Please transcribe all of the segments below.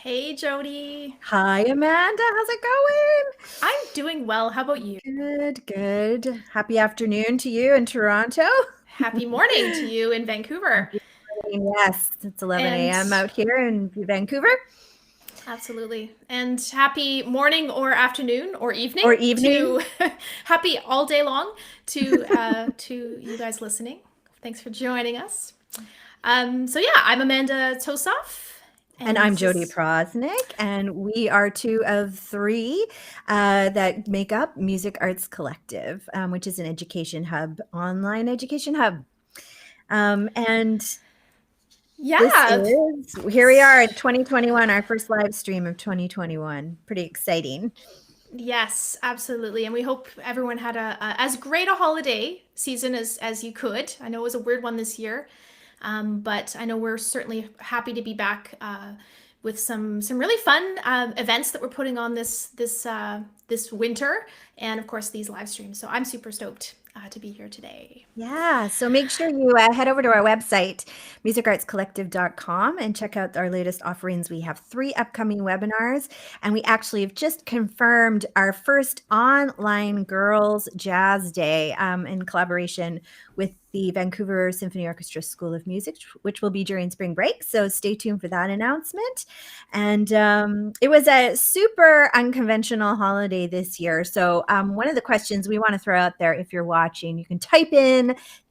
Hey, Jodi. Hi, Amanda. How's it going? I'm doing well. How about you? Good, good. Happy afternoon to you in Toronto. Happy morning to you in Vancouver. Happy morning. Yes, it's 11 And a.m. out here in Vancouver absolutely. And happy morning or afternoon or evening or evening. to happy all day long to you guys listening. Thanks for joining us. So yeah, I'm Amanda Tosoff, And and I'm this Jodi is Proznick, and we are two of three that make up Music Arts Collective, which is an education hub, online education hub. And this yeah. is, here we are in 2021, our first live stream of 2021. Pretty exciting. Yes, absolutely. And we hope everyone had as great a holiday season as you could. I know it was a weird one this year, but I know we're certainly happy to be back with some really fun events that we're putting on this winter, and of course these live streams. So I'm super stoked to be here today. Yeah, so make sure you head over to our website, musicartscollective.com, and check out our latest offerings. We have 3 upcoming webinars, and we actually have just confirmed our first online Girls Jazz Day in collaboration with the Vancouver Symphony Orchestra School of Music, which will be during spring break. So stay tuned for that announcement. And it was a super unconventional holiday this year. So one of the questions we want to throw out there, if you're watching, you can type in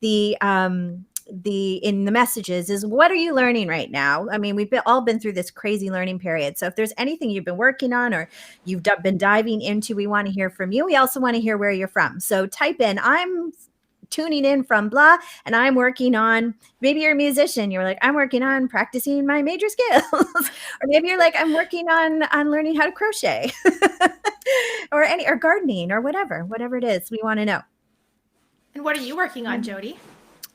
in the messages is, what are you learning right now? I mean, all been through this crazy learning period. So if there's anything you've been working on or you've been diving into, we want to hear from you. We also want to hear where you're from. So type in, I'm tuning in from blah, and I'm working on, maybe you're a musician, you're like, I'm working on practicing my major skills. Or maybe you're like, I'm working on learning how to crochet or gardening or whatever it is, we want to know. And what are you working on, Jodi?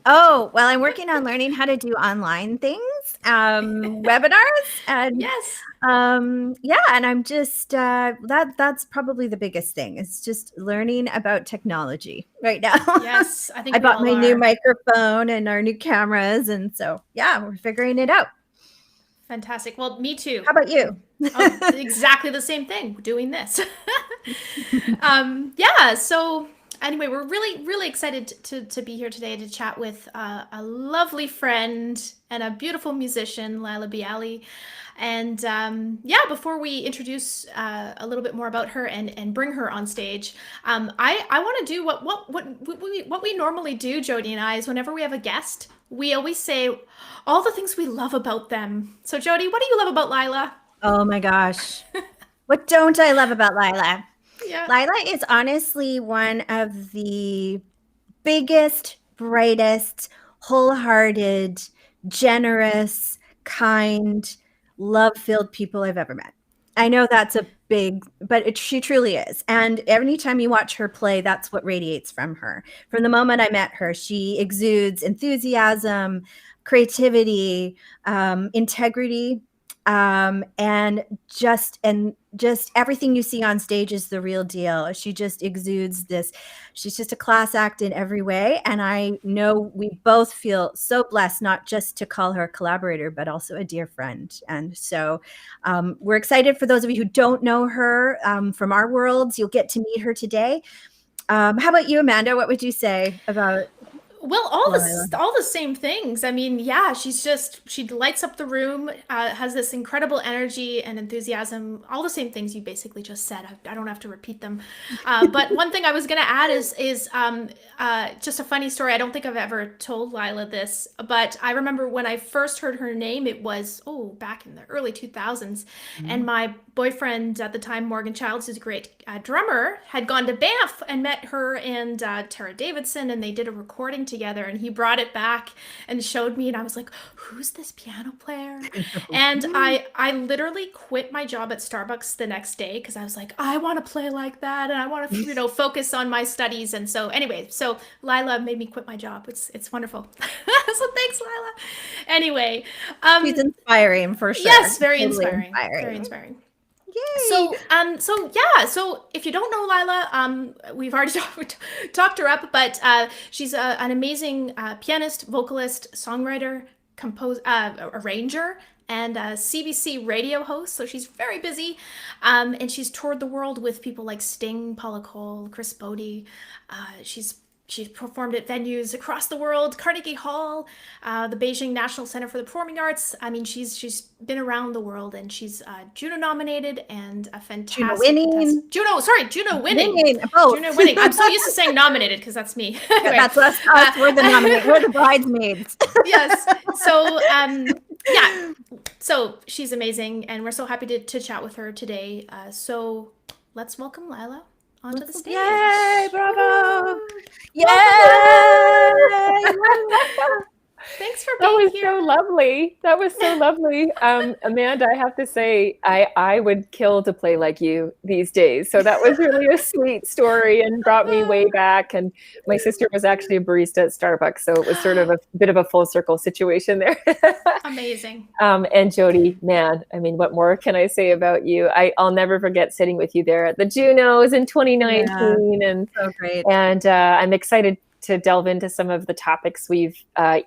Oh, well, I'm working on learning how to do online things, webinars, and Yes. yeah, and I'm just that's probably the biggest thing. It's just learning about technology right now. Yes, I I think we bought all my new are. microphone and our new cameras, and so yeah, we're figuring it out. Fantastic. Well, me too. How about you? Oh, exactly the same thing, doing this. Yeah, so anyway, we're really excited to be here today to chat with a lovely friend and a beautiful musician, Laila Biali. And yeah, before we introduce a little bit more about her and bring her on stage, I want to do what we normally do, Jodi and I, is whenever we have a guest, we always say all the things we love about them. So, Jodi, what do you love about Laila? Oh my gosh. What don't I love about Laila? Yeah. Laila is honestly one of the biggest, brightest, wholehearted, generous, kind, love-filled people I've ever met. I know that's a big, but she truly is. And anytime you watch her play, that's what radiates from her. From the moment I met her, she exudes enthusiasm, creativity, integrity, and just everything you see on stage is the real deal. She just exudes this. She's just a class act in every way, and I know we both feel so blessed not just to call her a collaborator, but also a dear friend. And so we're excited for those of you who don't know her from our worlds. You'll get to meet her today. How about you, Amanda? What would you say about Well, Laila? all the same things. I mean, yeah, she lights up the room, has this incredible energy and enthusiasm. All the same things you basically just said. I don't have to repeat them. But one thing I was gonna add is just a funny story. I don't think I've ever told Laila this, but I remember when I first heard her name, it was back in the early 2000s, and my boyfriend at the time, Morgan Childs, who's a great drummer, had gone to Banff and met her and Tara Davidson, and they did a recording together, and he brought it back and showed me, and I was like, who's this piano player? And I literally quit my job at Starbucks the next day because I was like, I want to play like that, and I want to focus on my studies. And so anyway, so Laila made me quit my job. It's wonderful. So thanks, Laila. Anyway, She's inspiring for sure. yes, very Totally inspiring. inspiring. Very inspiring. Yay! So yeah. So if you don't know Laila, we've already talked her up, but she's an amazing pianist, vocalist, songwriter, arranger, and a CBC radio host, so she's very busy. And she's toured the world with people like Sting, Paula Cole, Chris Boti. She's performed at venues across the world, Carnegie Hall, the Beijing National Center for the Performing Arts. I mean, she's been around the world, and she's Juno nominated and a Juno winning. Juno winning. Both. Juno winning. I'm so used to saying nominated because that's me. Anyway, That's us. We're the nominated. We're the bridesmaids. Yes. So, yeah. So she's amazing, and we're so happy to chat with her today. So let's welcome Laila onto the stage. Yay! Bravo! Yay! Thanks for That being was here. so lovely. That was so lovely. Amanda, I have to say, I would kill to play like you these days. So that was really a sweet story and brought me way back. And my sister was actually a barista at Starbucks. So it was sort of a bit of a full circle situation there. Amazing. And Jodi, man, I mean, what more can I say about you? I'll never forget sitting with you there at the Junos in 2019. Yeah, and so great. And I'm excited to delve into some of the topics we've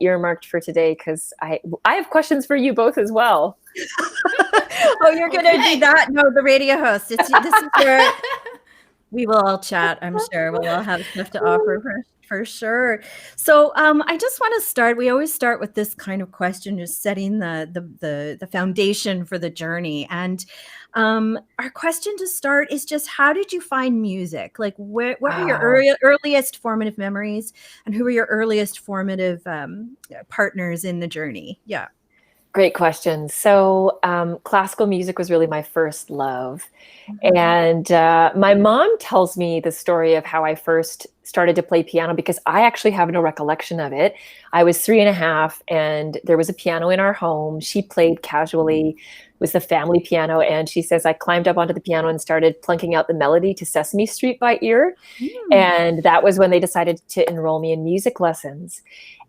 earmarked for today, because I have questions for you both as well. Oh, you're going to do that? No, the radio host. This is where we will all chat. I'm sure we'll all have stuff to offer for sure. So I just want to start. We always start with this kind of question, just setting the foundation for the journey. And our question to start is just, how did you find music? Like, what were your earliest formative memories, and who were your earliest formative partners in the journey? Yeah. Great question. So classical music was really my first love. And my mom tells me the story of how I first started to play piano, because I actually have no recollection of it. I was 3.5, and there was a piano in our home. She played casually. It was the family piano. And she says, I climbed up onto the piano and started plunking out the melody to Sesame Street by ear. And that was when they decided to enroll me in music lessons.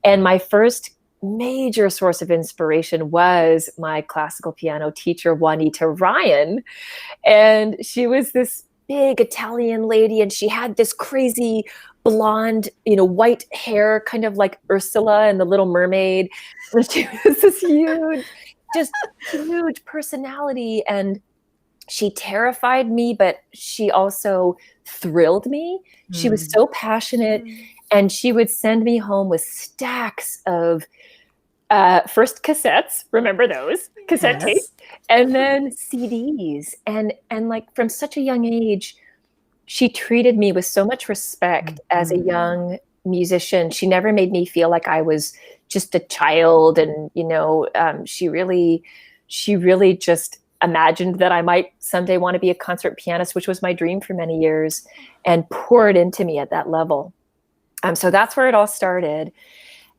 And my first major source of inspiration was my classical piano teacher, Juanita Ryan. And she was this big Italian lady, and she had this crazy blonde, white hair, kind of like Ursula in The Little Mermaid. And she was this huge personality, and she terrified me, but she also thrilled me. She was so passionate, and she would send me home with stacks of first cassettes, remember those cassette tapes, and then CDs, and like from such a young age, she treated me with so much respect as a young musician. She never made me feel like I was just a child, and she really just imagined that I might someday want to be a concert pianist, which was my dream for many years, and poured into me at that level. So that's where it all started.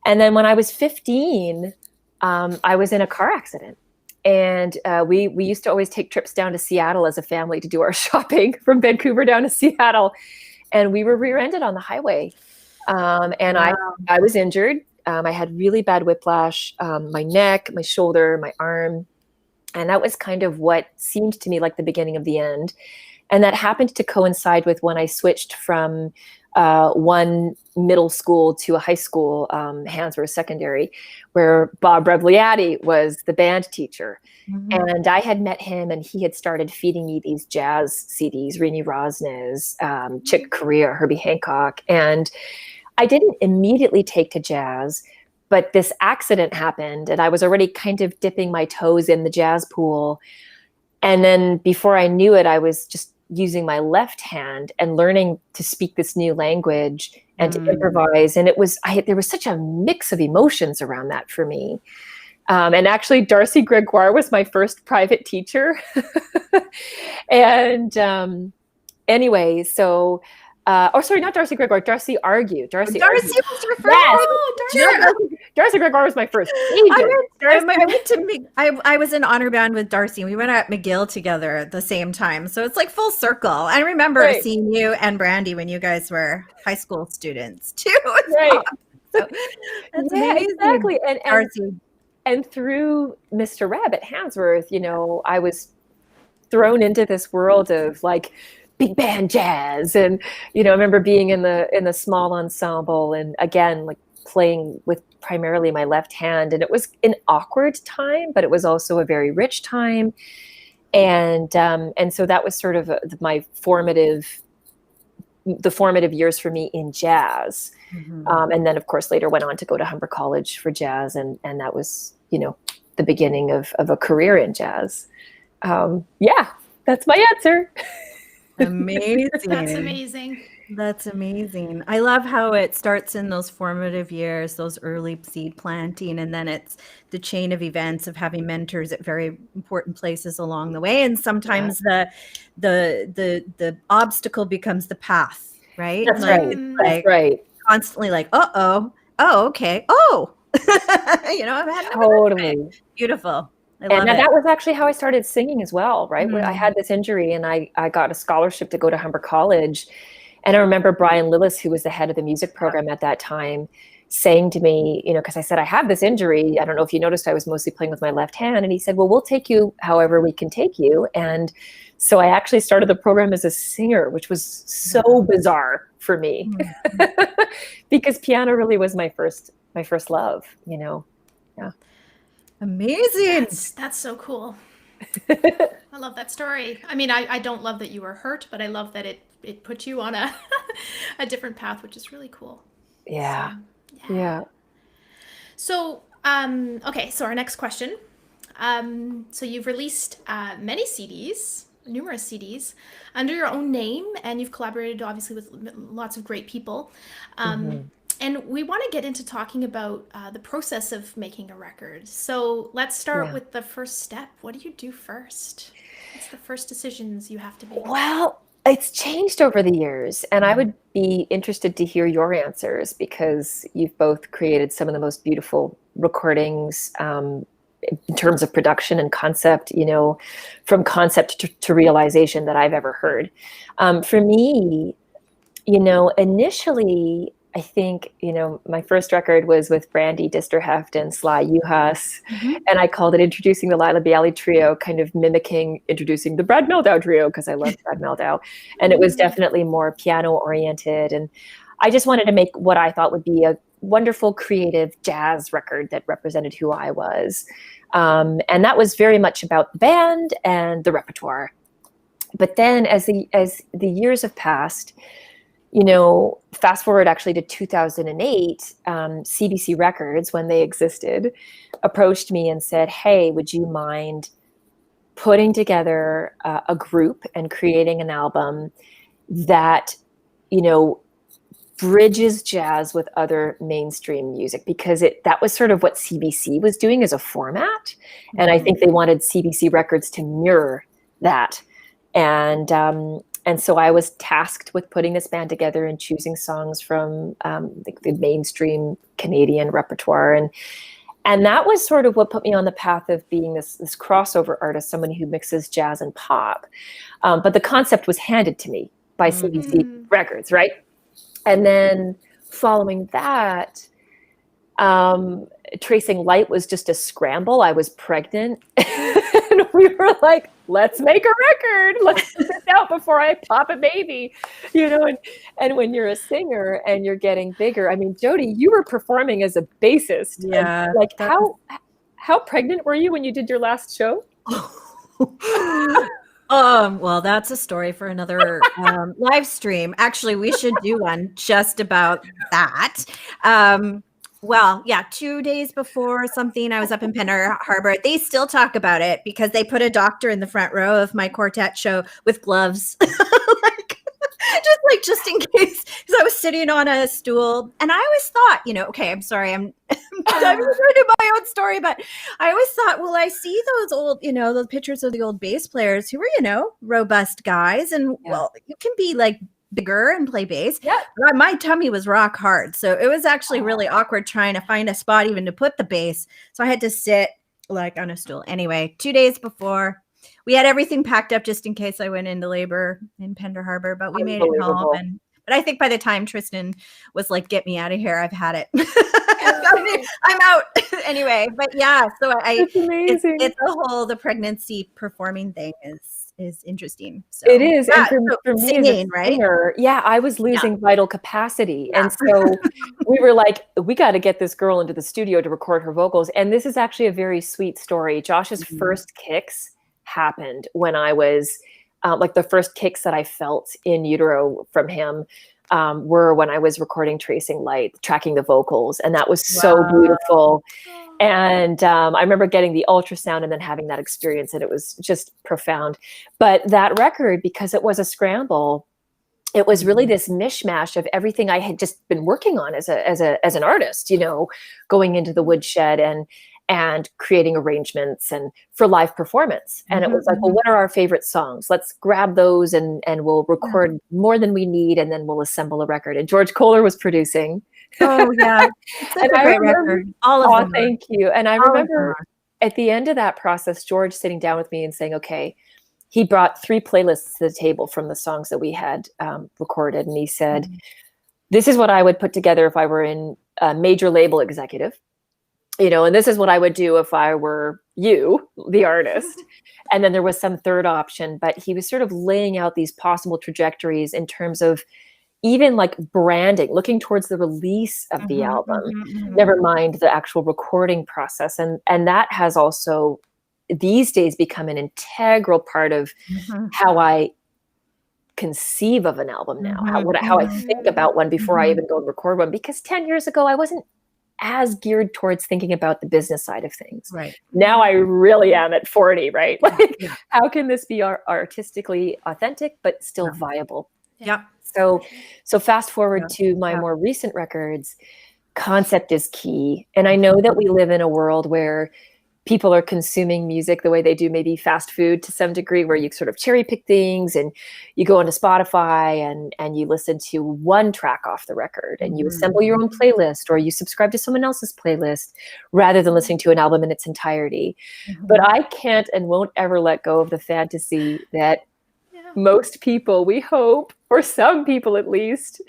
And then when I was 15, I was in a car accident. And we used to always take trips down to Seattle as a family to do our shopping, from Vancouver down to Seattle. And we were rear-ended on the highway. And wow. I was injured. I had really bad whiplash, my neck, my shoulder, my arm. And that was kind of what seemed to me like the beginning of the end. And that happened to coincide with when I switched from one middle school to a high school, Handsworth Secondary, where Bob Rebliati was the band teacher. And I had met him, and he had started feeding me these jazz CDs, Rini Rosnes, Chick Corea, Herbie Hancock. And I didn't immediately take to jazz, but this accident happened, and I was already kind of dipping my toes in the jazz pool. And then before I knew it, I was just using my left hand and learning to speak this new language and to improvise. And there was such a mix of emotions around that for me. And actually, Darcy Gregoire was my first private teacher. And anyway, so, sorry, not Darcy Gregoire, Darcy Argue. Darcy was your first. Yes. Darcy Gregoire was my first agent. I was in honor band with Darcy. We went at McGill together at the same time. So it's like full circle. I remember seeing you and Brandy when you guys were high school students too. Right. So, that's amazing. Exactly. And through Mr. Reb at Handsworth, I was thrown into this world of like big band jazz. And, I remember being in the small ensemble, and again, like playing with primarily my left hand. And it was an awkward time, but it was also a very rich time. And so that was sort of the formative years for me in jazz. And then, of course, later went on to go to Humber College for jazz. And that was, the beginning of a career in jazz. That's my answer. Amazing. That's amazing. That's amazing. I love how it starts in those formative years, those early seed planting, and then it's the chain of events of having mentors at very important places along the way. And sometimes the obstacle becomes the path, right? That's like, right. It's That's right. Constantly like, okay. I've had Totally beautiful. And that was actually how I started singing as well, right? When I had this injury and I got a scholarship to go to Humber College. And I remember Brian Lillis, who was the head of the music program at that time, saying to me, because I said, I have this injury. I don't know if you noticed, I was mostly playing with my left hand. And he said, well, we'll take you however we can take you. And so I actually started the program as a singer, which was so bizarre for me because piano really was my first love, Yeah. Amazing. That's so cool. I love that story. I mean, I don't love that you were hurt, but I love that it put you on a different path, which is really cool. Yeah. So, yeah. So, okay. So our next question. So you've released numerous CDs under your own name, and you've collaborated obviously with lots of great people. And we want to get into talking about the process of making a record. So let's start with the first step. What do you do first? What's the first decisions you have to make? Well, it's changed over the years, and I would be interested to hear your answers because you've both created some of the most beautiful recordings in terms of production and concept, from concept to realization that I've ever heard. For me, initially, I think, my first record was with Brandy Disterheft and Sly Uhas, and I called it Introducing the Laila Biali Trio, kind of mimicking introducing the Brad Mehldau Trio, because I love Brad Mehldau. And it was definitely more piano-oriented. And I just wanted to make what I thought would be a wonderful, creative jazz record that represented who I was. And that was very much about the band and the repertoire. But then as the years have passed, fast forward actually to 2008, CBC Records, when they existed, approached me and said, hey, would you mind putting together a group and creating an album that, bridges jazz with other mainstream music? Because that was sort of what CBC was doing as a format. And I think they wanted CBC Records to mirror that. And so I was tasked with putting this band together and choosing songs from the mainstream Canadian repertoire. And that was sort of what put me on the path of being this crossover artist, someone who mixes jazz and pop. But the concept was handed to me by CBC Records, right? And then following that, Tracing Light was just a scramble. I was pregnant and we were like, let's make a record. Let's put this out before I pop a baby, and when you're a singer and you're getting bigger, I mean, Jodi, you were performing as a bassist. Yeah. Like how pregnant were you when you did your last show? Well, that's a story for another live stream. Actually, we should do one just about that. Well, yeah, 2 days before something, I was up in Pender Harbor. They still talk about it because they put a doctor in the front row of my quartet show with gloves, just in case, because I was sitting on a stool. And I always thought, okay, I'm sorry, I'm diving into my own story, but I always thought, well, I see those old, those pictures of the old bass players who were, robust guys, and well, you can be like bigger and play bass. Yeah. But my tummy was rock hard. So it was actually really awkward trying to find a spot even to put the bass. So I had to sit like on a stool. Anyway, 2 days before, we had everything packed up just in case I went into labor in Pender Harbor, but we made it home. But I think by the time Tristan was like, get me out of here, I've had it. I'm out. Anyway, but yeah, so That's amazing. It's a whole, the pregnancy performing thing is is interesting. So it is. yeah, And for me as singing, a right? singer, I was losing vital capacity. Yeah. And so we were like, we got to get this girl into the studio to record her vocals. And this is actually a very sweet story. Josh's first kicks happened when I was like the first kicks that I felt in utero from him were when I was recording Tracing Light, tracking the vocals. And that was so beautiful. And I remember getting the ultrasound and then having that experience, and it was just profound. But that record, because it was a scramble, it was really this mishmash of everything I had just been working on as an artist, you know, going into the woodshed and creating arrangements and for live performance. And it was like, well, what are our favorite songs? Let's grab those and we'll record more than we need, and then we'll assemble a record. And George Kohler was producing. Oh yeah, it's such a great record. All of them. Thank you. And I remember at the end of that process, George sitting down with me and saying, okay, he brought 3 playlists to the table from the songs that we had recorded. And he said, this is what I would put together if I were in a major label executive, you know, and this is what I would do if I were you, the artist. And then there was some third option, but he was sort of laying out these possible trajectories in terms of even like branding, looking towards the release of the album, never mind the actual recording process. And that has also these days become an integral part of how I conceive of an album now, how I think about one before I even go and record one. Because 10 years ago, I wasn't as geared towards thinking about the business side of things. Right. Now I really am at 40, right? Like, how can this be artistically authentic, but still viable? Yep. So fast forward to my more recent records, concept is key. And I know that we live in a world where people are consuming music the way they do maybe fast food to some degree, where you sort of cherry pick things and you go onto Spotify and you listen to one track off the record and you assemble your own playlist, or you subscribe to someone else's playlist rather than listening to an album in its entirety. But I can't and won't ever let go of the fantasy that most people, we hope, or some people at least.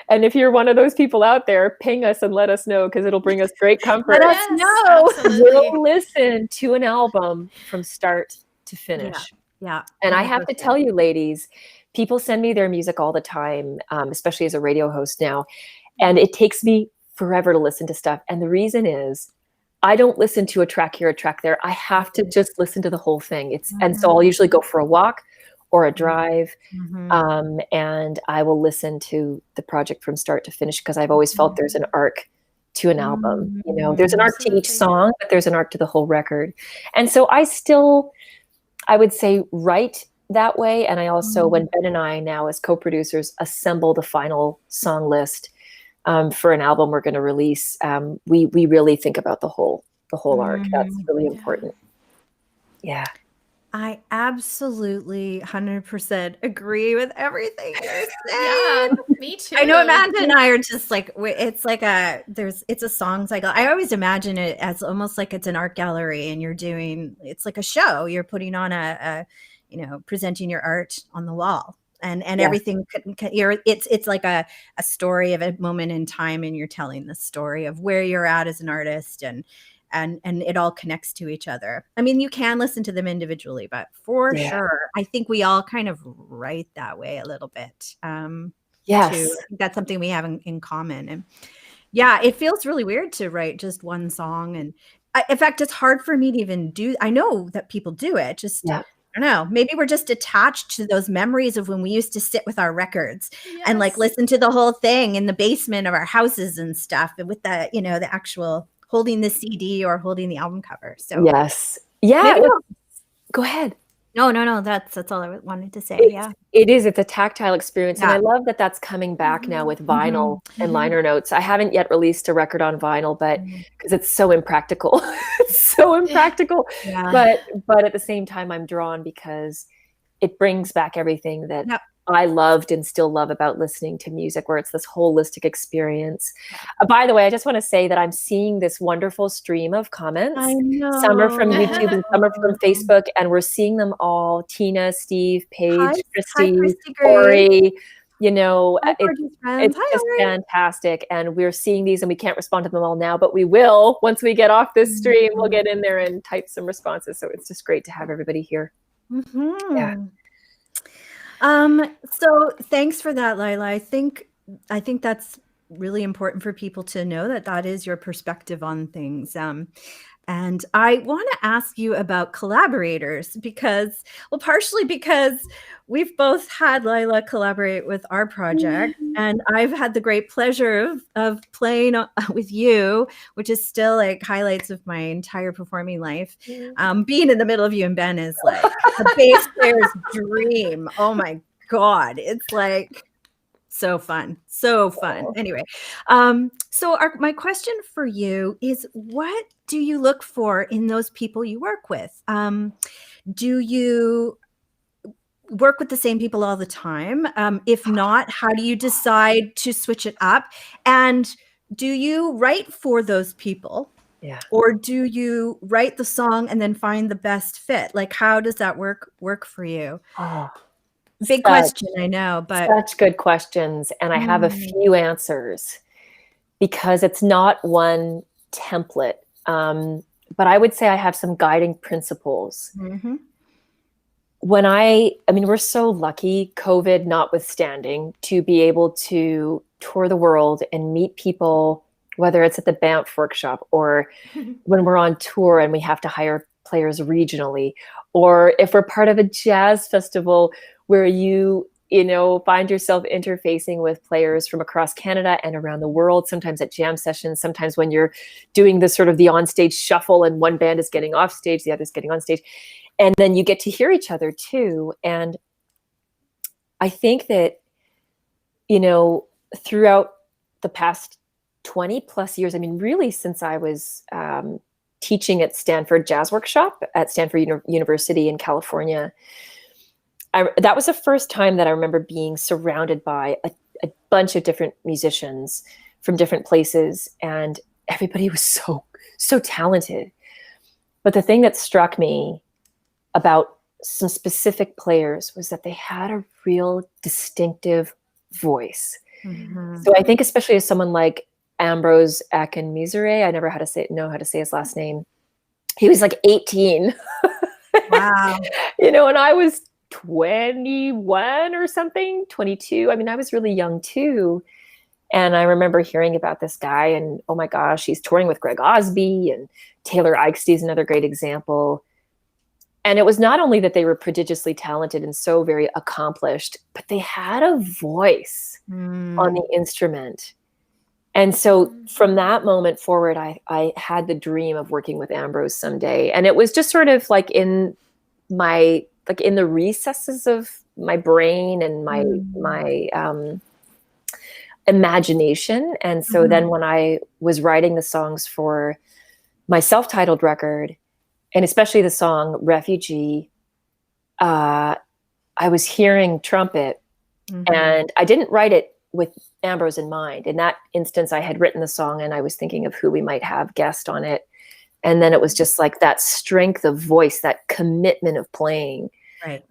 And if you're one of those people out there, ping us and let us know, because it'll bring us great comfort. Let us know. We'll listen to an album from start to finish. Yeah. And I have to tell you, ladies, people send me their music all the time, especially as a radio host now. And it takes me forever to listen to stuff. And the reason is I don't listen to a track here, a track there. I have to just listen to the whole thing. And so I'll usually go for a walk or a drive, and I will listen to the project from start to finish, because I've always felt there's an arc to an album. You know, there's an arc to each song, but there's an arc to the whole record. And so I would say, write that way. And I also, when Ben and I now as co-producers assemble the final song list for an album we're going to release, we really think about the whole arc. That's really important. Yeah. I absolutely 100% agree with everything you're saying. Me too. I know Amanda and I are just like, it's like it's a song cycle. I always imagine it as almost like it's an art gallery, and it's like a show. You're putting on presenting your art on the wall, and everything. It's like a story of a moment in time, and you're telling the story of where you're at as an artist, and it all connects to each other. I mean, you can listen to them individually, but for sure, I think we all kind of write that way a little bit. Yes. That's something we have in common. And yeah, it feels really weird to write just one song. And in fact, it's hard for me to even do. I know that people do it. I don't know. Maybe we're just attached to those memories of when we used to sit with our records and like listen to the whole thing in the basement of our houses and stuff, and with the, the actual holding the CD or holding the album cover. So yes. Yeah. Go ahead. No. That's all I wanted to say. It's a tactile experience. And I love that that's coming back now with vinyl and liner notes. I haven't yet released a record on vinyl, but because it's so impractical, but at the same time, I'm drawn because it brings back everything that I loved and still love about listening to music, where it's this holistic experience. By the way, I just want to say that I'm seeing this wonderful stream of comments. I know. Some are from YouTube and some are from Facebook, and we're seeing them all. Tina, Steve, Paige, Christy, Corey. It's just fantastic. And we're seeing these, and we can't respond to them all now, but we will. Once we get off this stream, we'll get in there and type some responses. So it's just great to have everybody here. So thanks for that, Laila. I think that's really important for people to know that is your perspective on things. And I want to ask you about collaborators because, well, partially because we've both had Laila collaborate with our project, and I've had the great pleasure of playing with you, which is still like highlights of my entire performing life. Being in the middle of you and Ben is like a bass player's dream. Oh my God. It's like so fun. Anyway, so my question for you is, what do you look for in those people you work with? Do you work with the same people all the time? If not, how do you decide to switch it up? And do you write for those people? Yeah. Or do you write the song and then find the best fit? Like, how does that work for you? Oh. Big question, I know, but such good questions. And I have a few answers because it's not one template. But I would say I have some guiding principles. When I mean, we're so lucky, COVID notwithstanding, to be able to tour the world and meet people, whether it's at the Banff workshop or when we're on tour and we have to hire players regionally, or if we're part of a jazz festival where you find yourself interfacing with players from across Canada and around the world, sometimes at jam sessions, sometimes when you're doing the sort of the onstage shuffle and one band is getting off stage, the other's getting on stage. And then you get to hear each other too. And I think that, throughout the past 20 plus years, I mean, really since I was teaching at Stanford Jazz Workshop at Stanford University in California, that was the first time that I remember being surrounded by a bunch of different musicians from different places, and everybody was so talented. But the thing that struck me about some specific players was that they had a real distinctive voice. So I think especially as someone like Ambrose Akinmusire, I never know how to say his last name. He was like 18. Wow. And I was 21 or something, 22. I mean, I was really young too. And I remember hearing about this guy and, oh my gosh, he's touring with Greg Osby, and Taylor Eichste is another great example. And it was not only that they were prodigiously talented and so very accomplished, but they had a voice on the instrument. And so from that moment forward, I had the dream of working with Ambrose someday. And it was just sort of like in the recesses of my brain and my imagination. And so then when I was writing the songs for my self-titled record, and especially the song Refugee, I was hearing trumpet, and I didn't write it with Ambrose in mind. In that instance, I had written the song and I was thinking of who we might have guest on it. And then it was just like that strength of voice, that commitment of playing. Right.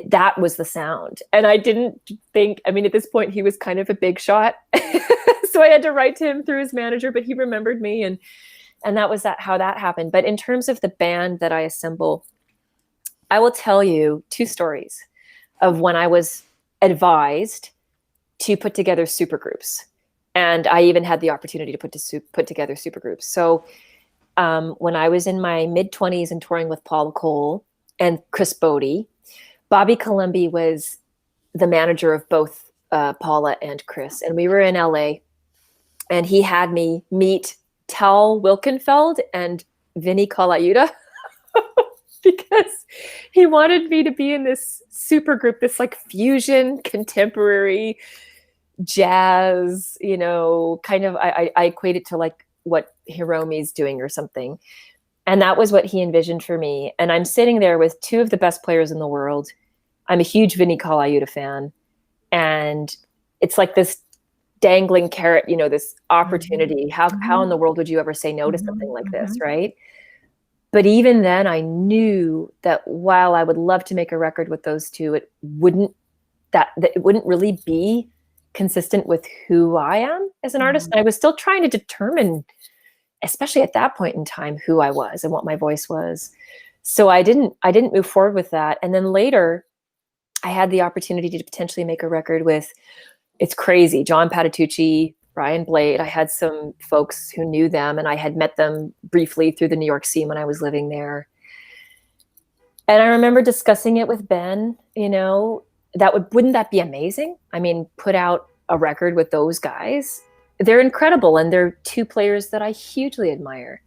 That was the sound. And I didn't think, I mean, at this point he was kind of a big shot. So I had to write to him through his manager, but he remembered me, and that was how that happened. But in terms of the band that I assemble, I will tell you two stories of when I was advised to put together supergroups. And I even had the opportunity to put together supergroups. So when I was in my mid-20s and touring with Paula Cole and Chris Boti, Bobby Colombi was the manager of both Paula and Chris. And we were in LA, and he had me meet Tal Wilkenfeld and Vinny Colaiuta because he wanted me to be in this supergroup, this like fusion contemporary jazz, kind of, I equate it to like what Hiromi's doing or something. And that was what he envisioned for me. And I'm sitting there with two of the best players in the world. I'm a huge Vinny Colaiuta fan. And it's like this dangling carrot, this opportunity. How in the world would you ever say no to something like this, right? But even then, I knew that while I would love to make a record with those two, it wouldn't really be consistent with who I am as an artist. And I was still trying to determine, especially at that point in time, who I was and what my voice was. So I didn't move forward with that. And then later, I had the opportunity to potentially make a record with, it's crazy, John Patitucci, Brian Blade. I had some folks who knew them, and I had met them briefly through the New York scene when I was living there. And I remember discussing it with Ben, wouldn't that be amazing? I mean, put out a record with those guys. They're incredible, and they're two players that I hugely admire.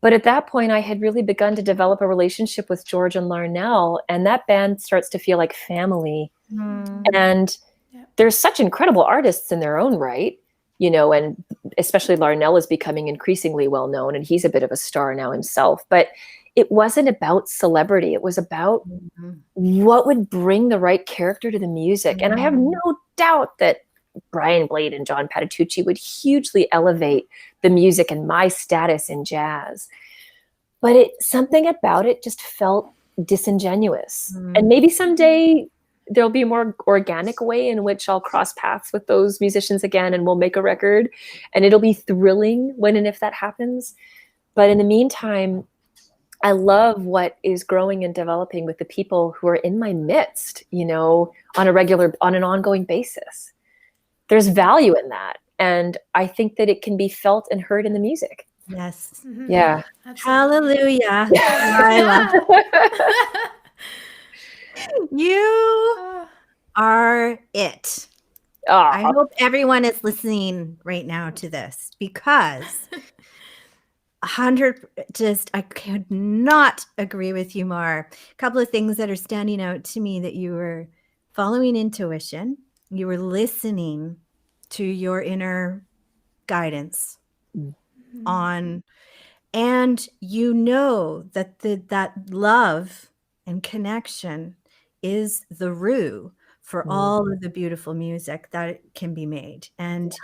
But at that point, I had really begun to develop a relationship with George and Larnell, and that band starts to feel like family. And they're such incredible artists in their own right, and especially Larnell is becoming increasingly well known, and he's a bit of a star now himself. But it wasn't about celebrity. It was about what would bring the right character to the music. And I have no doubt that Brian Blade and John Patitucci would hugely elevate the music and my status in jazz. But something about it just felt disingenuous. And maybe someday there'll be a more organic way in which I'll cross paths with those musicians again, and we'll make a record, and it'll be thrilling when and if that happens. But in the meantime, I love what is growing and developing with the people who are in my midst, on an ongoing basis. There's value in that. And I think that it can be felt and heard in the music. Yes. Yeah. Absolutely. Hallelujah. Laila. You are it. I hope everyone is listening right now to this, because I could not agree with you more. A couple of things that are standing out to me: that you were following intuition, you were listening to your inner guidance and that love and connection is the root for all of the beautiful music that can be made, and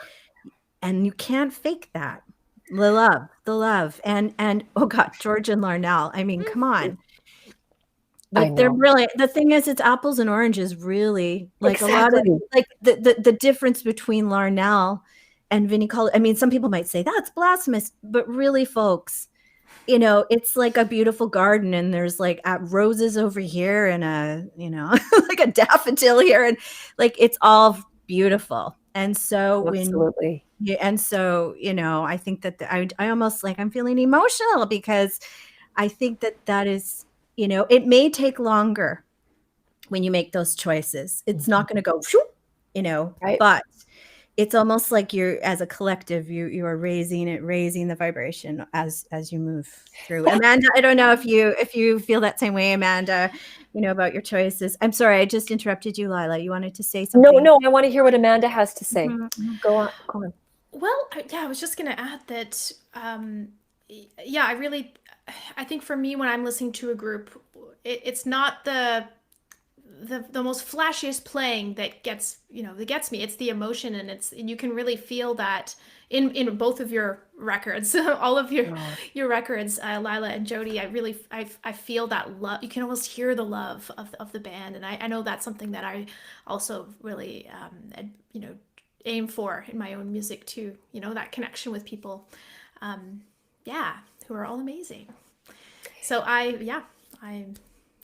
you can't fake that. The love, and oh God, George and Larnell. I mean, come on. Like, they're brilliant. The thing is, it's apples and oranges, really. Like, exactly. A lot of, like, the difference between Larnell and Vinnie Colaiuta. I mean, some people might say that's blasphemous, but really, folks, it's like a beautiful garden, and there's like roses over here and like a daffodil here, and like it's all beautiful. And so absolutely. I think that I almost, like, I'm feeling emotional, because I think that is, it may take longer when you make those choices. It's not going to go, right. But it's almost like you're, as a collective, you are raising the vibration as you move through. Amanda, I don't know if you feel that same way, Amanda, about your choices. I'm sorry, I just interrupted you, Laila. You wanted to say something? No, I want to hear what Amanda has to say. Go on. Well, I was just going to add that, I think for me, when I'm listening to a group, it's not the most flashiest playing that gets me. It's the emotion, and you can really feel that in both of your records, all of your records, Laila and Jodi. I feel that love. You can almost hear the love of the band, and I know that's something that I also really aim for in my own music too. That connection with people, who are all amazing. So I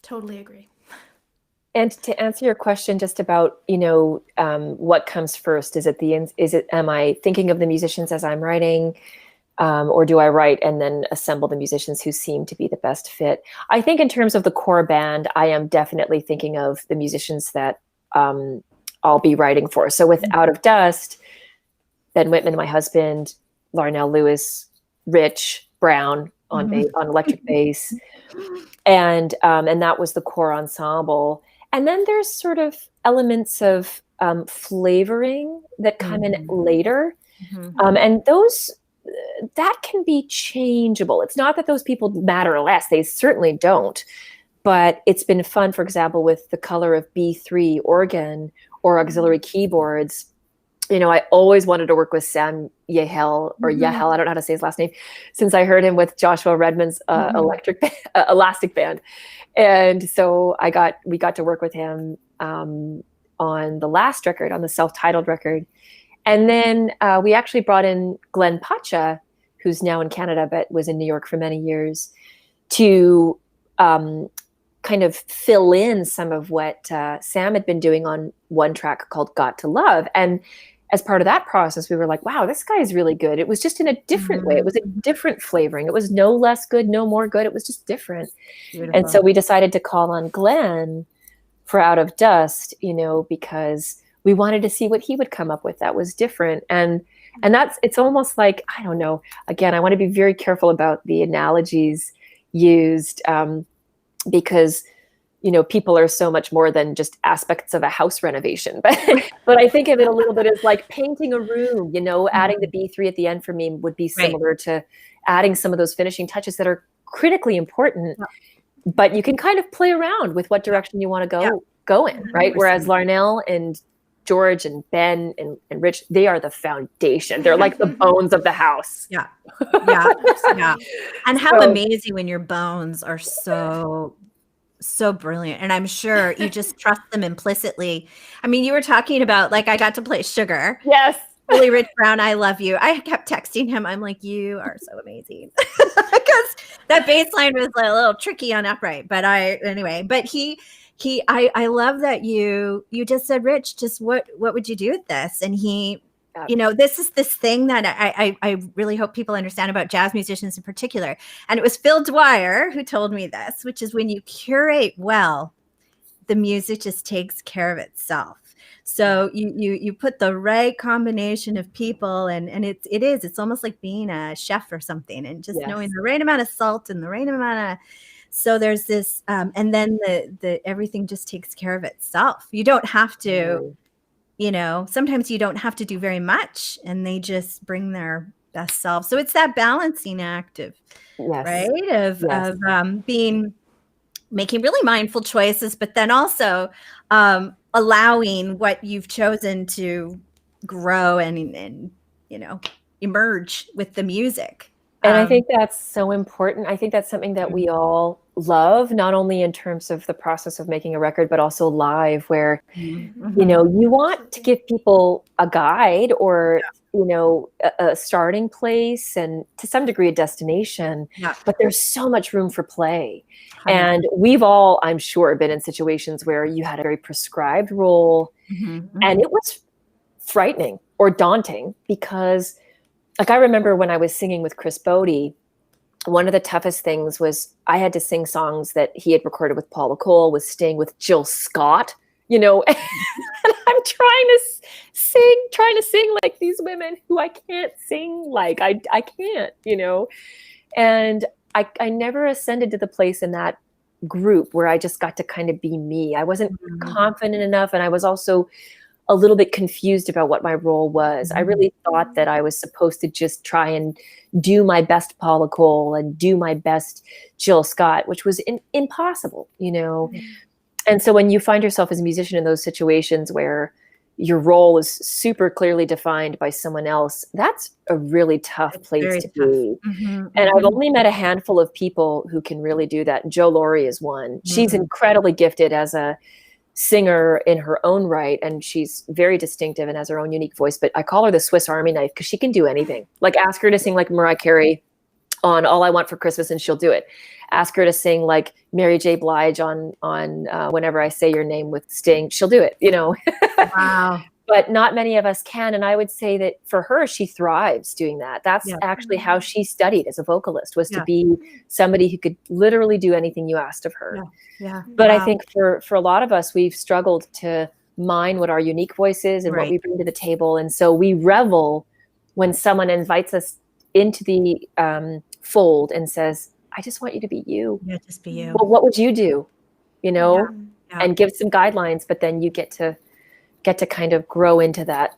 totally agree. And to answer your question just about, what comes first, am I thinking of the musicians as I'm writing, or do I write and then assemble the musicians who seem to be the best fit? I think in terms of the core band, I am definitely thinking of the musicians that I'll be writing for. So with Out of Dust, Ben Whitman, my husband, Larnell Lewis, Rich Brown on bass, on electric bass, and that was the core ensemble. And then there's sort of elements of flavoring that come in later, and those that can be changeable. It's not that those people matter less; they certainly don't. But it's been fun, for example, with the color of B3 organ or auxiliary keyboards. I always wanted to work with Sam Yehel, or Yehel, I don't know how to say his last name, since I heard him with Joshua Redman's Elastic Band. And so we got to work with him on the last record, on the self-titled record. And then we actually brought in Glenn Pacha, who's now in Canada, but was in New York for many years, to kind of fill in some of what Sam had been doing on one track called Got to Love. And as part of that process, we were like, wow, this guy is really good. It was just in a different way. It was a different flavoring. It was no less good, no more good. It was just different. Beautiful. And so we decided to call on Glenn for Out of Dust, you know, because we wanted to see what he would come up with that was different. And it's almost like, I don't know, again, I want to be very careful about the analogies used because, you know, people are so much more than just aspects of a house renovation. But I think of it a little bit as like painting a room, you know, adding the B3 at the end for me would be similar to adding some of those finishing touches that are critically important, but you can kind of play around with what direction you want to go in, right? 100%. Whereas Larnell and George and Ben and Rich, they are the foundation. They're like the bones of the house. Yeah. And how amazing when your bones are so brilliant. And I'm sure you just trust them implicitly. I mean, you were talking about, like, I got to play Sugar. Yes. Really, Rich Brown, I love you. I kept texting him. I'm like, you are so amazing. Because that bass line was a little tricky on upright. But I love that you just said, Rich, just what would you do with this? And he, you know, this is this thing that I really hope people understand about jazz musicians in particular. And it was Phil Dwyer who told me this, which is when you curate well, the music just takes care of itself. So you put the right combination of people and it's almost like being a chef or something, and just knowing the right amount of salt and the right amount of, so there's this, and then the everything just takes care of itself. You don't have to, you know, sometimes you don't have to do very much and they just bring their best self. So it's that balancing act of, right? Of making really mindful choices, but then also allowing what you've chosen to grow and, you know, emerge with the music. And I think that's so important. I think that's something that we all love, not only in terms of the process of making a record, but also live, where, you know, you want to give people a guide or, you know, a starting place and to some degree a destination, but there's so much room for play. And we've all, I'm sure, been in situations where you had a very prescribed role and it was frightening or daunting because, like, I remember when I was singing with Chris Boti, one of the toughest things was I had to sing songs that he had recorded with Paula Cole, with Sting, with Jill Scott, you know, and I'm trying to sing like these women who I can't sing like. I can't, you know, and I never ascended to the place in that group where I just got to kind of be me. I wasn't confident enough, and I was also a little bit confused about what my role was. I really thought that I was supposed to just try and do my best Paula Cole and do my best Jill Scott, which was impossible, you know? And so when you find yourself as a musician in those situations where your role is super clearly defined by someone else, that's a really tough place to be. And I've only met a handful of people who can really do that. Jo Laurie is one. She's incredibly gifted as a singer in her own right, and she's very distinctive and has her own unique voice, but I call her the Swiss Army knife because she can do anything. Like, ask her to sing like Mariah Carey on All I Want for Christmas and she'll do it. Ask her to sing like Mary J. Blige on Whenever I Say Your Name with Sting, she'll do it, you know. Wow. But not many of us can, and I would say that for her, she thrives doing that. That's actually how she studied as a vocalist, was to be somebody who could literally do anything you asked of her. But I think for a lot of us, we've struggled to mine what our unique voice is and what we bring to the table. And so we revel when someone invites us into the fold and says, I just want you to be you. Yeah, just be you. Well, what would you do? You know, and give some guidelines, but then you get to kind of grow into that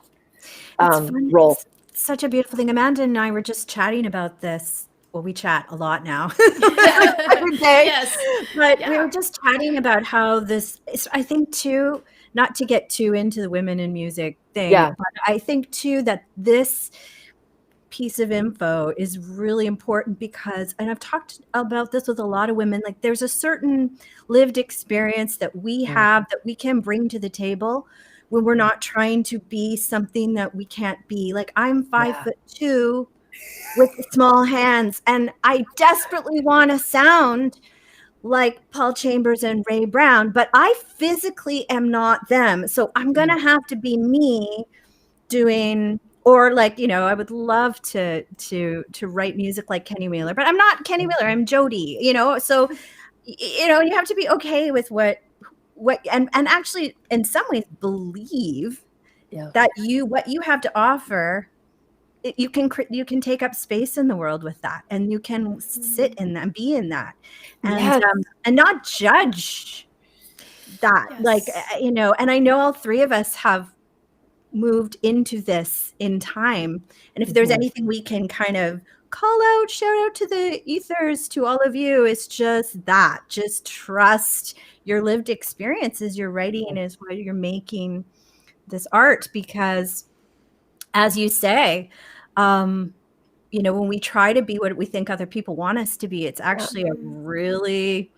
role. It's such a beautiful thing. Amanda and I were just chatting about this. Well, we chat a lot now. Every day. Yes. But we were just chatting about how this, I think too, not to get too into the women in music thing, but I think too that this piece of info is really important because, and I've talked about this with a lot of women, like there's a certain lived experience that we have that we can bring to the table when we're not trying to be something that we can't be. Like, I'm 5'2" with small hands, and I desperately want to sound like Paul Chambers and Ray Brown, but I physically am not them. So I'm going to have to be me doing, or like, you know, I would love to write music like Kenny Wheeler, but I'm not Kenny Wheeler. I'm Jodi, you know? So, you know, you have to be okay with what, and actually in some ways believe that what you have to offer, you can take up space in the world with that, and you can sit in that and be in that, and not judge that. Yes. Like, you know, and I know all three of us have moved into this in time, and if there's anything we can kind of call out, shout out to the ethers, to all of you, it's just that, just trust your lived experiences. Your writing is why you're making this art, because as you say, you know, when we try to be what we think other people want us to be, it's actually a really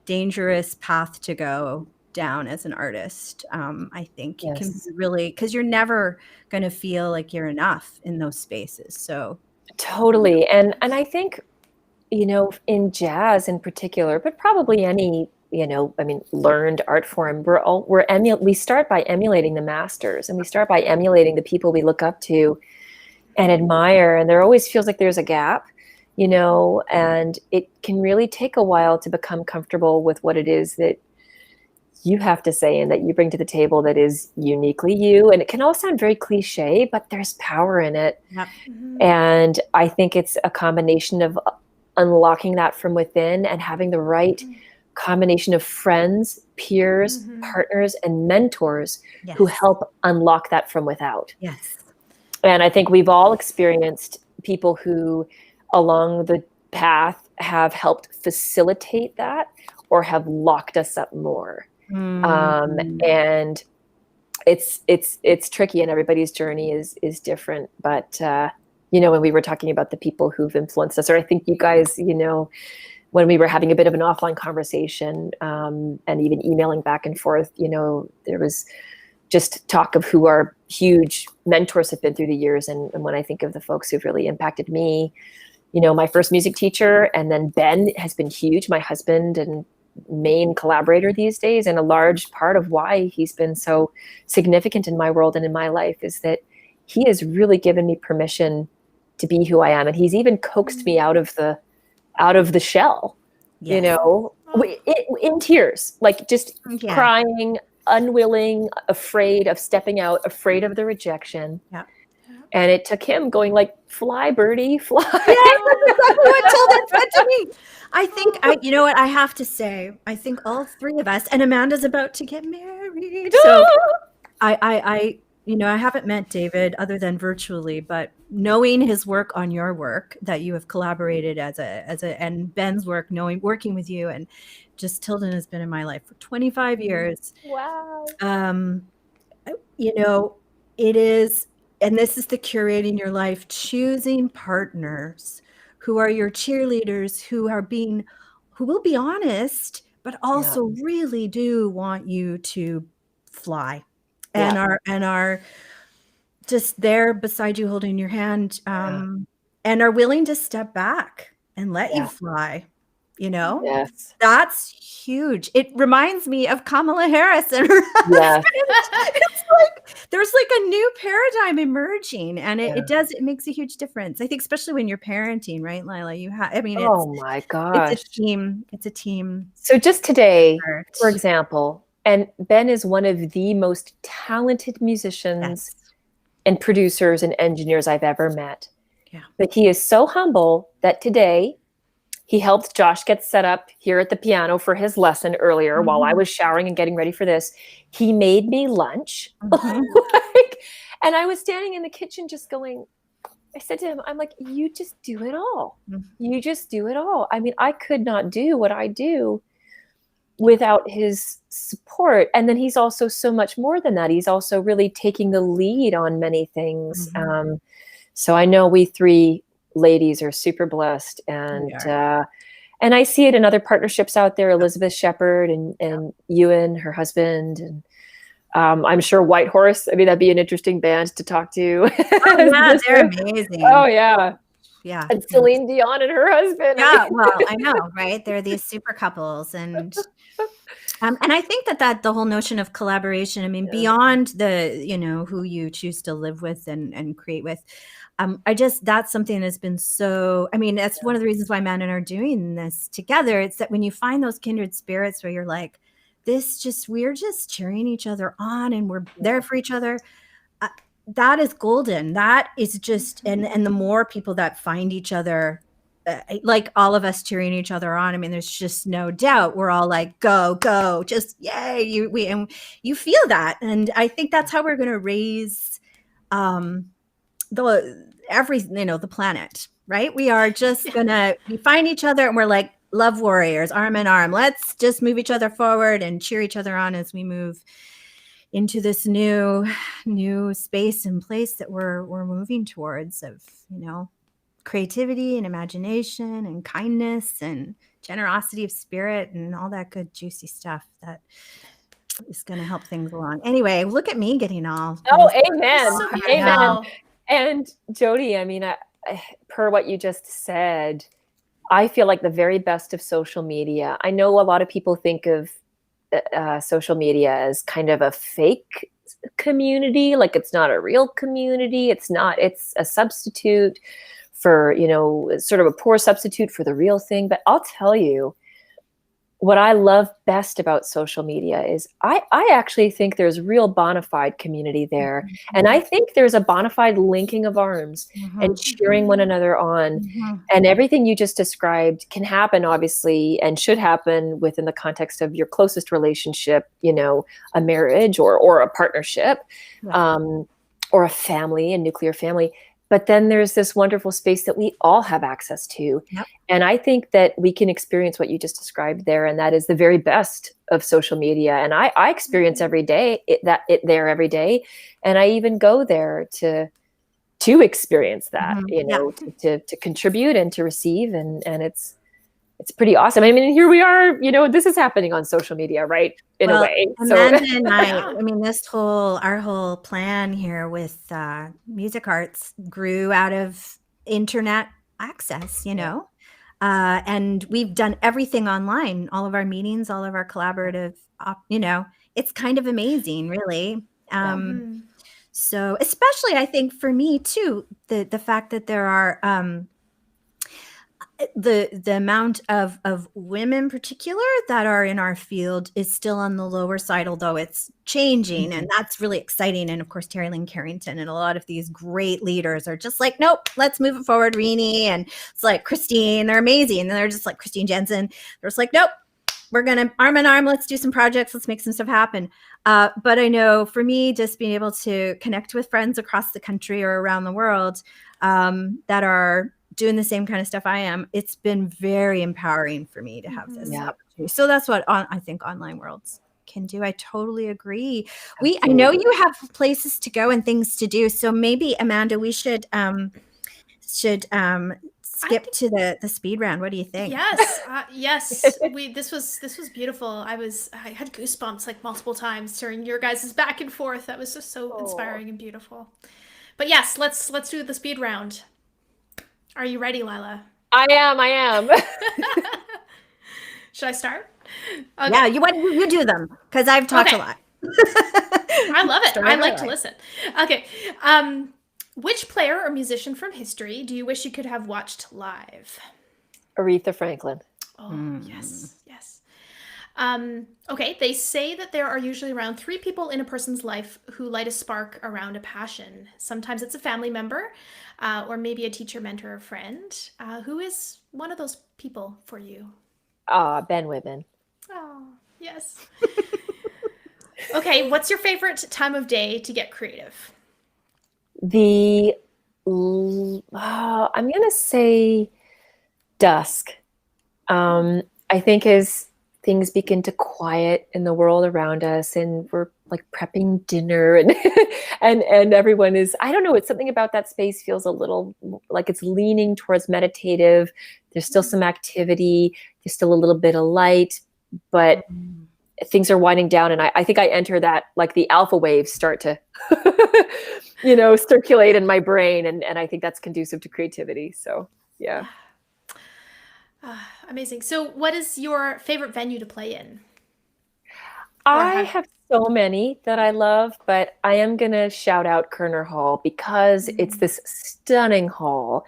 dangerous path to go down as an artist. I think it can be really, because you're never going to feel like you're enough in those spaces. So totally. And I think, you know, in jazz in particular, but probably any, you know, I mean, learned art form, we start by emulating the masters, and we start by emulating the people we look up to and admire. And there always feels like there's a gap, you know, and it can really take a while to become comfortable with what it is that you have to say and that you bring to the table that is uniquely you. And it can all sound very cliche, but there's power in it. Yep. And I think it's a combination of unlocking that from within and having the right combination of friends, peers, partners, and mentors who help unlock that from without. Yes. And I think we've all experienced people who along the path have helped facilitate that or have locked us up more. And it's tricky, and everybody's journey is different. But, you know, when we were talking about the people who've influenced us, or I think you guys, you know, when we were having a bit of an offline conversation, and even emailing back and forth, you know, there was just talk of who our huge mentors have been through the years. And when I think of the folks who've really impacted me, you know, my first music teacher, and then Ben has been huge, my husband and main collaborator these days. And a large part of why he's been so significant in my world and in my life is that he has really given me permission to be who I am. And he's even coaxed me out of the shell, you know, in tears, like just crying, unwilling, afraid of stepping out, afraid of the rejection. Yeah. And it took him going like, fly, birdie, fly. Yeah, that's exactly what told it said to me. I think, you know what I have to say, I think all three of us, and Amanda's about to get married. So I you know, I haven't met David other than virtually, but knowing his work on your work, that you have collaborated and Ben's work, working with you, and just Tilden has been in my life for 25 years. Wow. You know, it is, and this is the curating your life, choosing partners who are your cheerleaders, who will be honest, but also really do want you to fly, and are just there beside you, holding your hand, and are willing to step back and let you fly. You know, that's huge. It reminds me of Kamala Harris and her husband. It's like there's like a new paradigm emerging, and it makes a huge difference. I think, especially when you're parenting, right, Laila? Oh my gosh, it's a team. So just today, for example, and Ben is one of the most talented musicians and producers and engineers I've ever met. Yeah, but he is so humble that today he helped Josh get set up here at the piano for his lesson earlier while I was showering and getting ready for this. He made me lunch. And I was standing in the kitchen just going, I said to him, I'm like, you just do it all. You just do it all. I mean, I could not do what I do without his support. And then he's also so much more than that. He's also really taking the lead on many things. So I know we three ladies are super blessed, and I see it in other partnerships out there. Elizabeth Shepherd and Ewan, her husband, and I'm sure White Horse. I mean, that'd be an interesting band to talk to. Oh, yeah, they're amazing. Oh yeah, yeah. And Celine Dion and her husband. Yeah, well, I know, right? They're these super couples, and I think that the whole notion of collaboration, I mean, beyond the, who you choose to live with and create with, that's something that's been so, I mean, that's one of the reasons why Amanda and I are doing this together. It's that when you find those kindred spirits where you're like, we're just cheering each other on and we're there for each other. That is golden. That is just, and the more people that find each other, like all of us cheering each other on. I mean, there's just no doubt we're all like, go, just yay. And you feel that. And I think that's how we're going to raise the planet, right? We are just we find each other and we're like love warriors, arm in arm. Let's just move each other forward and cheer each other on as we move into this new space and place that we're moving towards of, creativity and imagination and kindness and generosity of spirit and all that good juicy stuff that is going to help things along. Anyway, look at me getting all. Oh, amen. So amen. And Jodi, I mean, per what you just said, I feel like the very best of social media. I know a lot of people think of social media as kind of a fake community, like it's not a real community. It's a substitute for, sort of a poor substitute for the real thing. But I'll tell you, what I love best about social media is I actually think there's real bona fide community there. Mm-hmm. And I think there's a bona fide linking of arms and cheering one another on. Mm-hmm. And everything you just described can happen, obviously, and should happen within the context of your closest relationship, a marriage or a partnership, or a family, a nuclear family. But then there's this wonderful space that we all have access to. Yep. And I think that we can experience what you just described there. And that is the very best of social media. And I experience every day there every day. And I even go there to experience that, to contribute and to receive. And it's pretty awesome. I mean, here we are, this is happening on social media, right? In a way. Amanda and I mean, our whole plan here with Music Arts grew out of internet access, and we've done everything online, all of our meetings, all of our collaborative, it's kind of amazing, really. So especially I think for me too, the fact that there are, the amount of women in particular that are in our field is still on the lower side, although it's changing. And that's really exciting. And of course, Terry Lynn Carrington and a lot of these great leaders are just like, nope, let's move it forward, Renee. And it's like Christine, they're amazing. And they're just like Christine Jensen. They're just like, nope, we're going to arm in arm. Let's do some projects. Let's make some stuff happen. But I know for me, just being able to connect with friends across the country or around the world that are doing the same kind of stuff I am, it's been very empowering for me to have this opportunity. So that's what I think online worlds can do. I totally agree. I know you have places to go and things to do. So maybe Amanda, we should skip to the speed round. What do you think? Yes. This was beautiful. I had goosebumps like multiple times during your guys' back and forth. That was just so inspiring and beautiful. But yes, let's do the speed round. Are you ready, Laila? I am. Should I start? Okay. Yeah, you do them because I've talked a lot. I love it. I like to listen. Okay. Which player or musician from history do you wish you could have watched live? Aretha Franklin. Oh, yes. Okay, they say that there are usually around 3 people in a person's life who light a spark around a passion. Sometimes it's a family member, or maybe a teacher, mentor, or friend. Who is one of those people for you? Ben Whitman. Oh, yes. Okay, what's your favorite time of day to get creative? I'm going to say dusk. I think as things begin to quiet in the world around us and we're like prepping dinner and everyone is, I don't know, it's something about that space feels a little like it's leaning towards meditative. There's still some activity. There's still a little bit of light, but things are winding down, and I think I enter that, like the alpha waves start to, circulate in my brain, and I think that's conducive to creativity. So yeah. Amazing. So what is your favorite venue to play in? I have so many that I love, but I am going to shout out Kerner Hall because it's this stunning hall,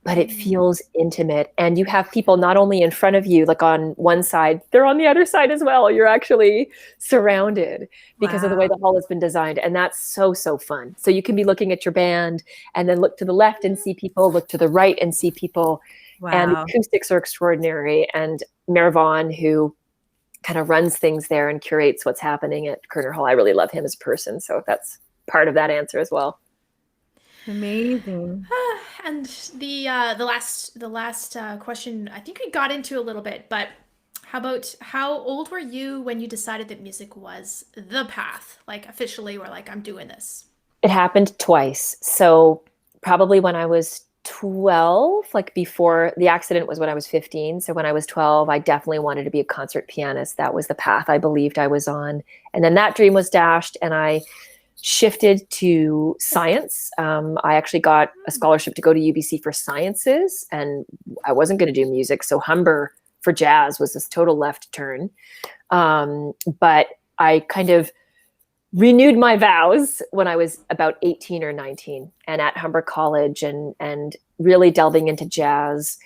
but it feels intimate. And you have people not only in front of you, like on one side, they're on the other side as well. You're actually surrounded because of the way the hall has been designed. And that's so, so fun. So you can be looking at your band and then look to the left and see people, look to the right and see people. And the acoustics are extraordinary. And Mervon, who kind of runs things there and curates what's happening at Kerner Hall, I really love him as a person. So that's part of that answer as well. Amazing. And the last question, I think we got into a little bit, but how old were you when you decided that music was the path? Like officially, we're like, I'm doing this. It happened twice. So probably when I was 12, like before the accident was when I was 15. So when I was 12, I definitely wanted to be a concert pianist. That was the path I believed I was on. And then that dream was dashed and I shifted to science. I actually got a scholarship to go to UBC for sciences and I wasn't going to do music. So Humber for jazz was this total left turn. But I kind of renewed my vows when I was about 18 or 19 and at Humber College and really delving into jazz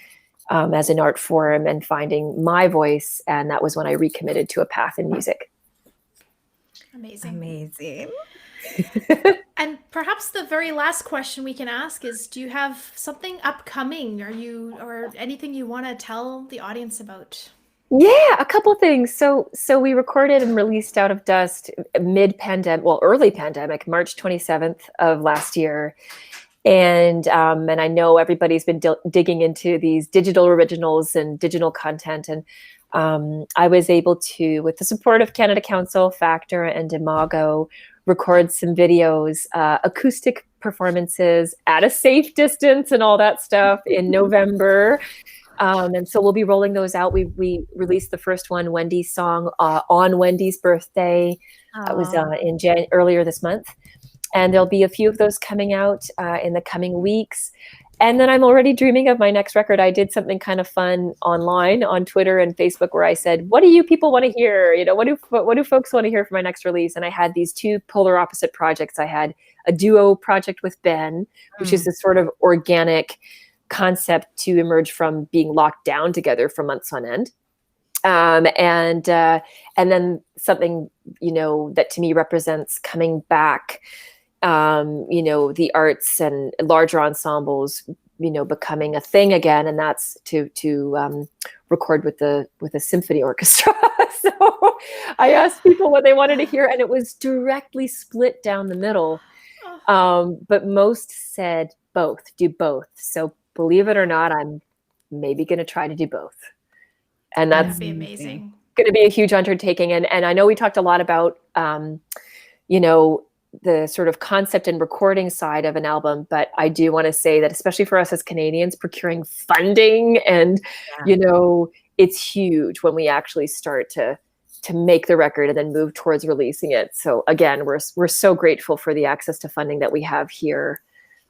as an art form and finding my voice. And that was when I recommitted to a path in music. Amazing. And perhaps the very last question we can ask is, do you have something upcoming? Or anything you want to tell the audience about? Yeah, a couple of things. So we recorded and released Out of Dust early pandemic, March 27th of last year. And I know everybody's been digging into these digital originals and digital content. And I was able to, with the support of Canada Council, Factor, and Imago, record some videos, acoustic performances at a safe distance and all that stuff in November. And so we'll be rolling those out. We released the first one, Wendy's song, on Wendy's birthday. That was earlier this month. And there'll be a few of those coming out in the coming weeks. And then I'm already dreaming of my next record. I did something kind of fun online on Twitter and Facebook where I said, what do you people want to hear? What do folks want to hear for my next release? And I had these two polar opposite projects. I had a duo project with Ben, which is this sort of organic concept to emerge from being locked down together for months on end. And then something, that to me represents coming back, the arts and larger ensembles, becoming a thing again. And that's to record with a symphony orchestra. So I asked people what they wanted to hear and it was directly split down the middle. But most said both, do both. So believe it or not, I'm maybe going to try to do both. And that's be amazing. Going to be a huge undertaking. And I know we talked a lot about, the sort of concept and recording side of an album, but I do want to say that especially for us as Canadians, procuring funding and, it's huge when we actually start to make the record and then move towards releasing it. So again, we're so grateful for the access to funding that we have here.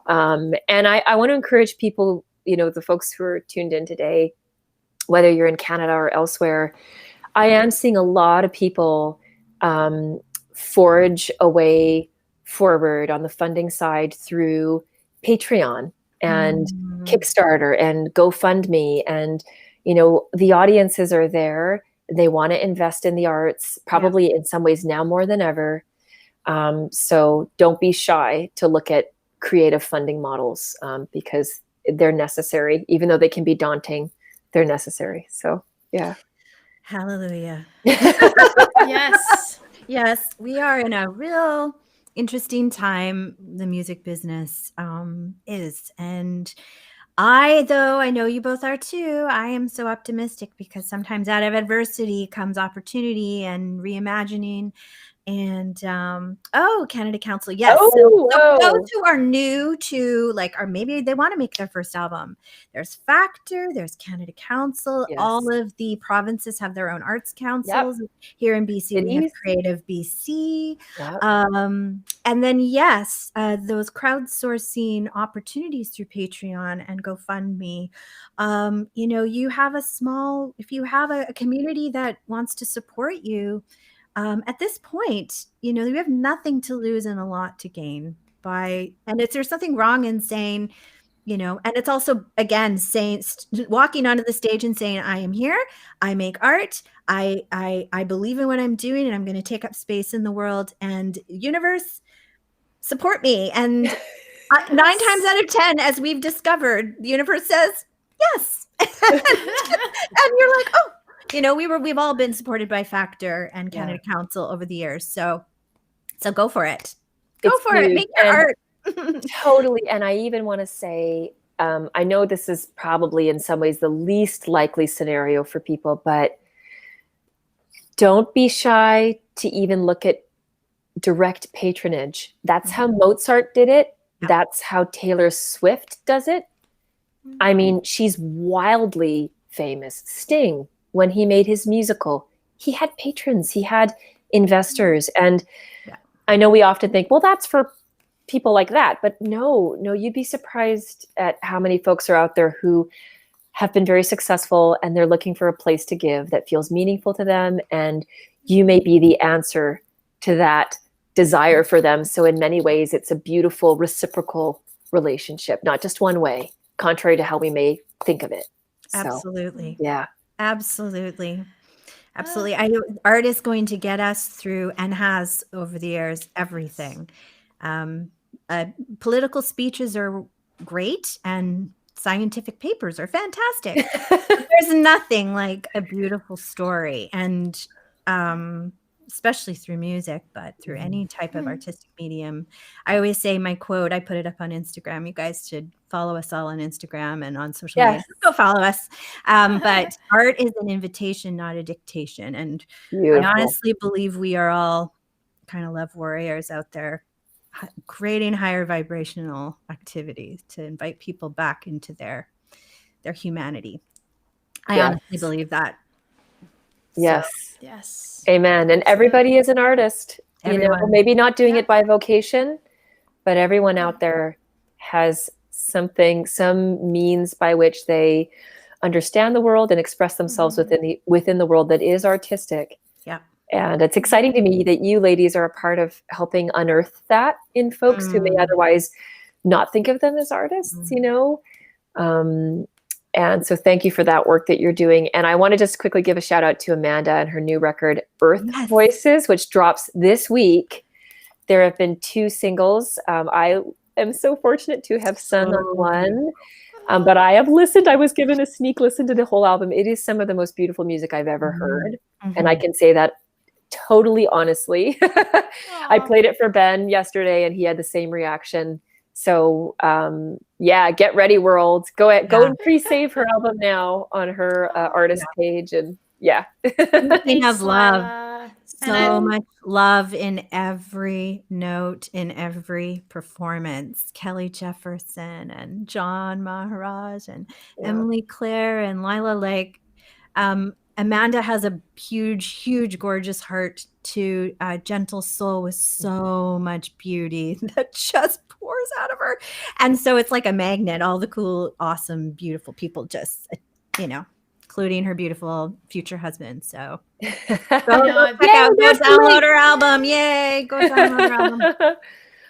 And I want to encourage people, the folks who are tuned in today, whether you're in Canada or elsewhere, I am seeing a lot of people forge a way forward on the funding side through Patreon and Kickstarter and GoFundMe. And, the audiences are there. They want to invest in the arts, probably in some ways now more than ever. So don't be shy to look at creative funding models because they're necessary, even though they can be daunting, they're necessary. So, yeah. Hallelujah. Yes. Yes, we are in a real interesting time, the music business is. And though I know you both are too, I am so optimistic because sometimes out of adversity comes opportunity and reimagining. And Canada Council, yes. Oh, So oh. those who are new to or maybe they want to make their first album, there's Factor, there's Canada Council. Yes. All of the provinces have their own arts councils. Yep. Here in BC, we have Creative BC. Yep. And then yes, those crowdsourcing opportunities through Patreon and GoFundMe. You have if you have a community that wants to support you. At this point, you have nothing to lose and a lot to gain and there's something wrong in saying, and it's also, again, walking onto the stage and saying, I am here, I make art, I believe in what I'm doing, and I'm going to take up space in the world, and universe, support me. And 9 times out of 10, as we've discovered, the universe says, yes. And you're like, oh, we've all been supported by Factor and Canada Council over the years. So go for it. Go for it. Make your art. Totally. And I even want to say, I know this is probably in some ways the least likely scenario for people, but don't be shy to even look at direct patronage. That's how Mozart did it. Yeah. That's how Taylor Swift does it. I mean, she's wildly famous. Sting, when he made his musical, he had patrons, he had investors. And I know we often think, well, that's for people like that. But no, you'd be surprised at how many folks are out there who have been very successful and they're looking for a place to give that feels meaningful to them. And you may be the answer to that desire for them. So in many ways, it's a beautiful reciprocal relationship, not just one way, contrary to how we may think of it. Absolutely. So, yeah. Absolutely. Art is going to get us through, and has over the years, everything. Political speeches are great and scientific papers are fantastic. There's nothing like a beautiful story, and especially through music, but through any type of artistic medium. I always say my quote, I put it up on Instagram. You guys should follow us all on Instagram and on social media. Go follow us. But art is an invitation, not a dictation. And I honestly believe we are all kind of love warriors out there, creating higher vibrational activities to invite people back into their humanity. I honestly believe that. Yes. So, yes. Amen. And everybody is an artist. Maybe not doing it by vocation, but everyone out there has some means by which they understand the world and express themselves within the world that is artistic. Yeah. And it's exciting to me that you ladies are a part of helping unearth that in folks who may otherwise not think of them as artists, And so thank you for that work that you're doing. And I want to just quickly give a shout out to Amanda and her new record, Earth Voices, which drops this week. There have been 2 singles. I am so fortunate to have sung on one. But I have listened. I was given a sneak listen to the whole album. It is some of the most beautiful music I've ever heard. And I can say that totally honestly. I played it for Ben yesterday and he had the same reaction. So get ready, world. Go and pre-save her album now on her artist page. And Speaking of love, so much love in every note, in every performance. Kelly Jefferson and John Maharaj and Emily Claire and Laila. Amanda has a huge, gorgeous heart to gentle soul with so much beauty that just pours out of her. And so it's like a magnet. All the cool, awesome, beautiful people just, including her beautiful future husband. So go download her album. Yay. Go download her album.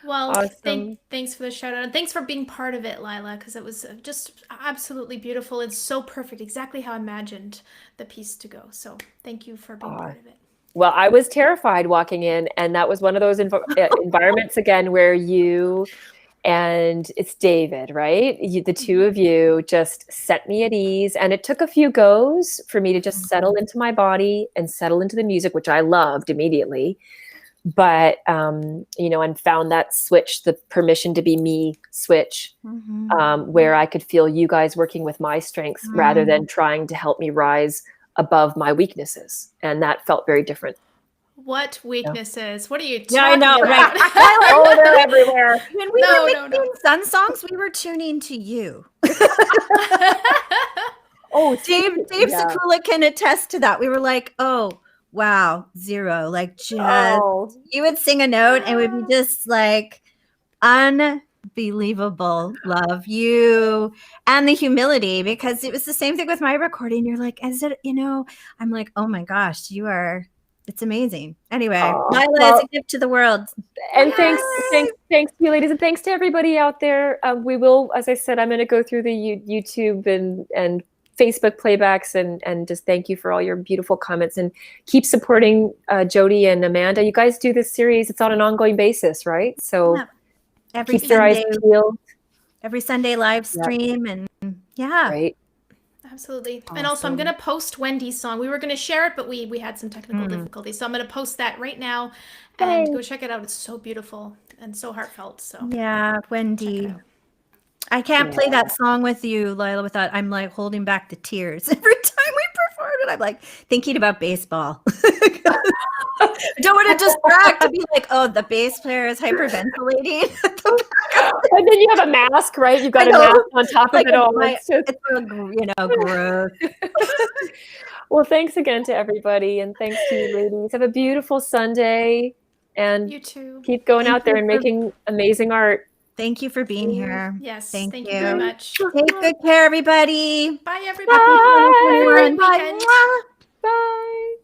Well, awesome. Thanks for the shout out. And thanks for being part of it, Laila, because it was just absolutely beautiful. It's so perfect, exactly how I imagined the piece to go. So thank you for being part of it. Well, I was terrified walking in, and that was one of those environments again where you and it's David, right? The 2 of you just set me at ease, and it took a few goes for me to just settle into my body and settle into the music, which I loved immediately. But, and found that switch, the permission to be me switch, where I could feel you guys working with my strengths rather than trying to help me rise above my weaknesses. And that felt very different. What weaknesses? What are you talking Yeah, I know, about? right? Oh, they're everywhere. When we were making Sun songs, we were tuning to you. Oh, Dave Sekula can attest to that. We were like, oh, wow, zero. Like just you would sing a note and it would be just like unbelievable. Love you. And the humility, because it was the same thing with my recording. You're like, is it, I'm like, oh my gosh, it's amazing. Anyway, Laila is a gift to the world. And thanks to you ladies, and thanks to everybody out there. We will, as I said, I'm going to go through the YouTube and Facebook playbacks and just thank you for all your beautiful comments, and keep supporting Jodi and Amanda. You guys do this series. It's on an ongoing basis, right? So every keep your eyes peeled. Every Sunday live stream and Right. Absolutely. Awesome. And also I'm going to post Wendy's song. We were going to share it, but we had some technical difficulties. So I'm going to post that right now and go check it out. It's so beautiful and so heartfelt. So yeah, Wendy. I can't play that song with you, Laila, without I'm like holding back the tears every time we perform it. I'm like thinking about baseball. I don't want to distract to be like, oh, the bass player is hyperventilating. And then you have a mask, right? You've got a mask on top of it all. It's gross. Well, thanks again to everybody, and thanks to you ladies. Have a beautiful Sunday, and you too. Keep going out there and making amazing art. Thank you for being here. Yes. Thank you very much. Take good care, everybody. Bye, everybody. Bye. Have a great weekend. Bye.